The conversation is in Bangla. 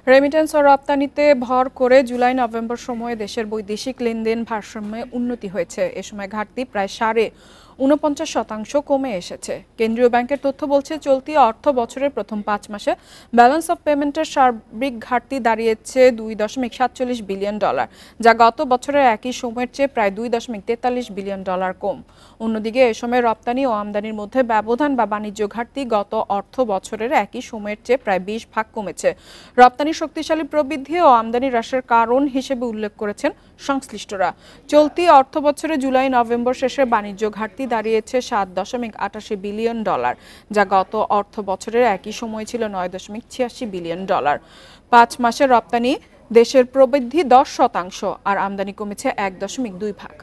রেমিটেন্স ও রপ্তানিতে ভর করে জুলাই নভেম্বর সময়ে দেশের বৈদেশিক লেনদেন ভারসাম্যে উন্নতি হয়েছে। এ সময় ঘাটতি প্রায় 49% কমে এসেছে। কেন্দ্রীয় ব্যাংকের তথ্য বলছে, চলতি অর্থ বছরের প্রথম 5 মাসে ব্যালেন্স অফ পেমেন্টের সার্বিক ঘাটতি দাঁড়িয়েছে $2.47 বিলিয়ন, যা গত বছরের একই সময়ের চেয়ে প্রায় $2.43 বিলিয়ন কম। অন্যদিকে এ সময় রপ্তানি ও আমদানির মধ্যে ব্যবধান বা বাণিজ্য ঘাটতি গত অর্থ বছরের একই সময়ের চেয়ে প্রায় 20 ভাগ কমেছে। রপ্তানি শক্তিশালী প্রবৃদ্ধি ও আমদানি হ্রাসের কারণ হিসেবে উল্লেখ করেছেন সংশ্লিষ্টরা। চলতি অর্থ বছরে জুলাই নভেম্বর শেষে বাণিজ্য ঘাটতি দাঁড়িয়েছে $7.88 বিলিয়ন, যা গত অর্থ বছরের একই সময় ছিল $9.86 বিলিয়ন। 5 মাসের রপ্তানি দেশের প্রবৃদ্ধি 10% আর আমদানি কমেছে 1.2 ভাগ।